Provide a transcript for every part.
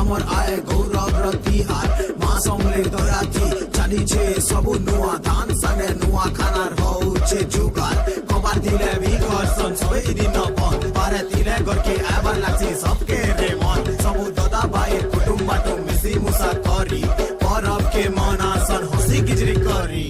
आमर आए गौरव रतिहार माँ संगे दराती चली छे सबु नुआ धान संगे नुआ खानार होउछे जुगार कबार दिले विकर्षण सबै दिन बंद पारे दिले गरके आबार लागछे सबके रे मन सबु दादा भाई कुटुम्ब बाटो मिसी मुसा करी परब के मनासन हसी किचरी करी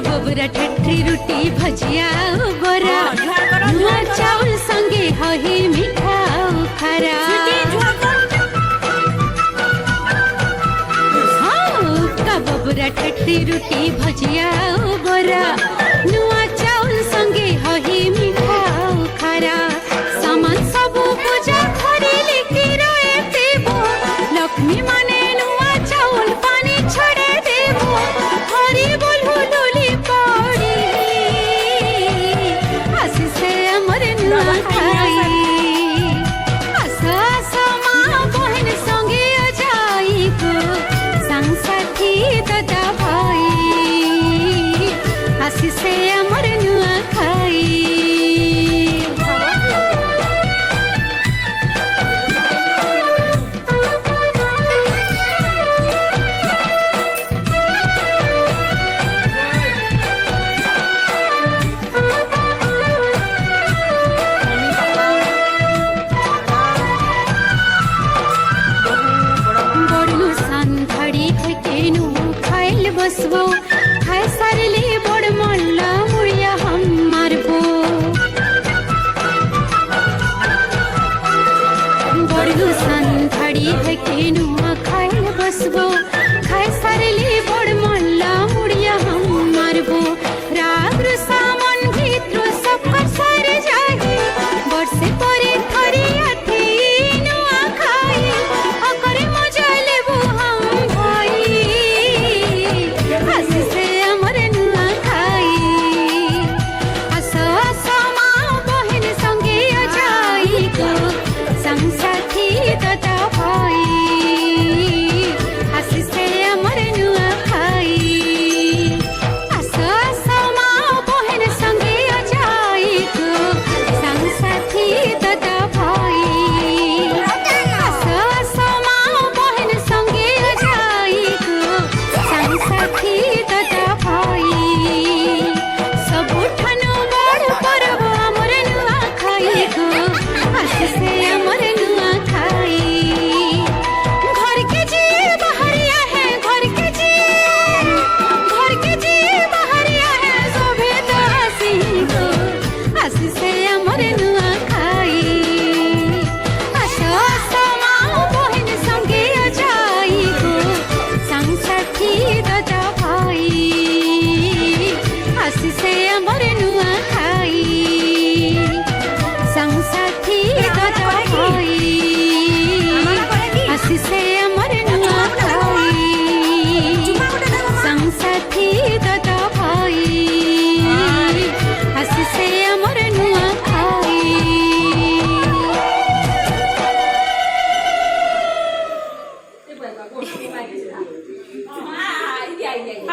बबुरा ठेठी रुटी भजिया बरा नुआ चाउल संगे हही मिठा खारा हाँ बबुरा ठेठी रुटी भजिया बरा नुआ चाउल संगे हही मिठा खारा सामान सब पूजा खरी लिखी रहे देबो लक्ष्मी माने नुआ चाउल पानी छड़े देबो हरी बोलू डोली पड़ी हसी से अमर नुआ खाई आस आस माँ बहन संगे जाई को संग साथी दादा भाई हसी बसबो खाए सारले बड़ मल्ला मुड़िया हम मारबो बड़ू संथड़ी है के नुआ खाए बसबो खाए सारले बड़ मल्ला मुड़िया हम मारबो राग सामन भीतर सब सारे जागे बरसे परे थरी आथी नुआ खाए अकरे मजा लेबो हम भाई हसी से हमर नुआ खाई हस हस माँ बहन संगे जाई गो संग साथी दादा भाई हसी से हमर नुआ खाई हस हस माँ बहन संगे जाई गो संग साथी दादा भाई हस हस माँ बहन संगे जाई गो संग साथी दादा भाई सबुठानु बड़ पर्व हमर नुआ खाई गो हसी से हमर नुआ खाई घर के जी बहरिया है घर के जी बहरिया है सोभे तो हसी गो हसी से हमर नुआ खाई हस हस माँ बहन संगे जाई गो संग साथी दादा भाई हसी से हमर नुआ खाई संग साथी दादा भाई हसी से हमर नुआ खाई संग साथी दादा भाई हसी से हमर नुआ खाई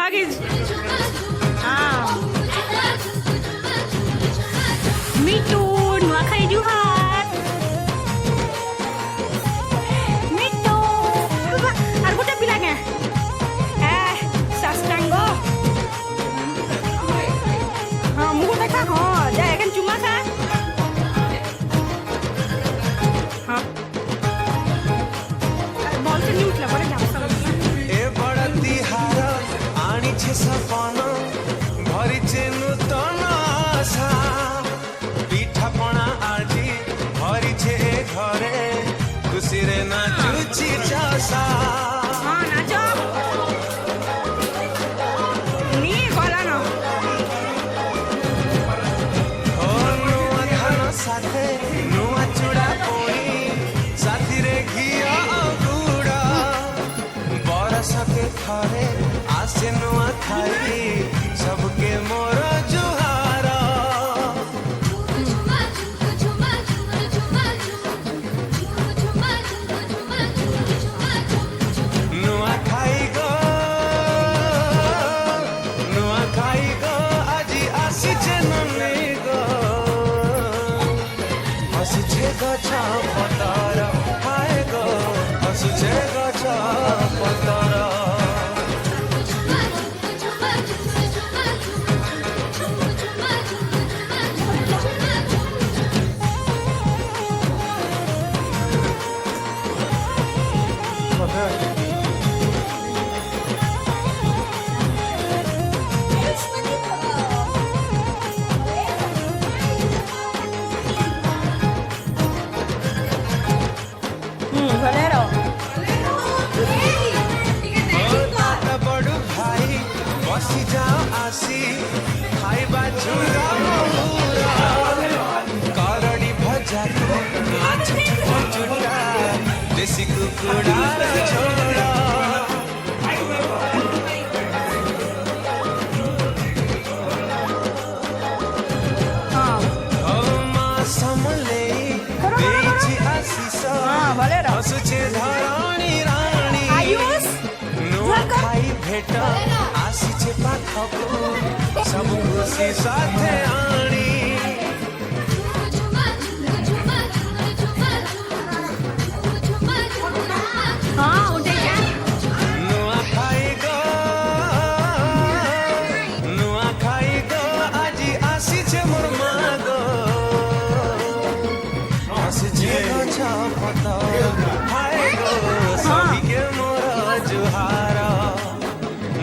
आगे मिटु नुआखाई जुहार मिटु আর গোটা বিলাঙে সাষ্টাঙ্গ হ্যাঁ মুখ দেখা হ্যাঁ যা এখন চুমা খা হ্যাঁ বলতে নিয়ে উঠলা পরে যাবো ए बड़ा तिहार आनिछे सपन भरिछे नूतन आशा पिठापଣା आजी भरिछे ए घरे खुसीरे नाचुची चासा হ্যাঁ নাচ নি গলানো ओ नुआ धान साथे नुआ चूड़ा पोई साथीरे घिया गुड़ बरसके थरे आसे नुआ खाई सबके मोर जुहार नुआ खाई गो आजी आसीछे नने गो हसीछे गछ पतर हाय गो हसीछे गछ पतर গলেরো बड़ू भाई बसी जाओ आसी खाइबा झुरा करड़ी भजा माछ चुटा देसी कुकुड़ा छोड़ा হ্যাঁ ओ माँ समले बेची आसीस হ্যাঁ বলেরো हसुचे धरणी राणी आयुष नुआ खाई भेट आसीचे पाखकु सब खुशी साथे आणी হ্যাঁ উঠে যা नुआ खाई गो आजी आसीचे मोर माँ गो हसीचे गछ पतर हाय गो सभी के मोर जुहार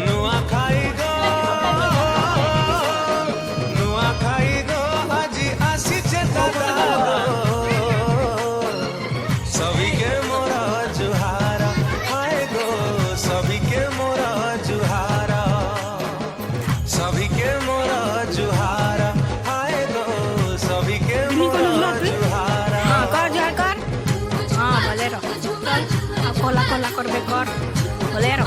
नुआ खाई কলা করবে কর বলে আর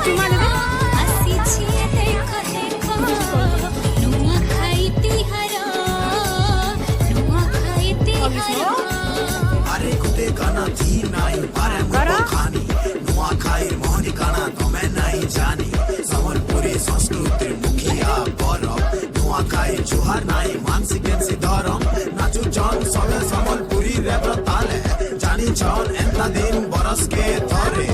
চুমা দেবে আরে কুতে কানা থি নাই পারে মুখ খানি নোয়া খাইর মোহনি কানা তমে নাই জানি সম্বলপুরী সংস্কৃতির মুখিয়া বরম নোয়া খাই জুহার নাই মানসিক গেন্সি ধরম নাচু জন সবে সম্বলপুরী রেব তালে জানি জন এন্তা দিন বরস কে ধরে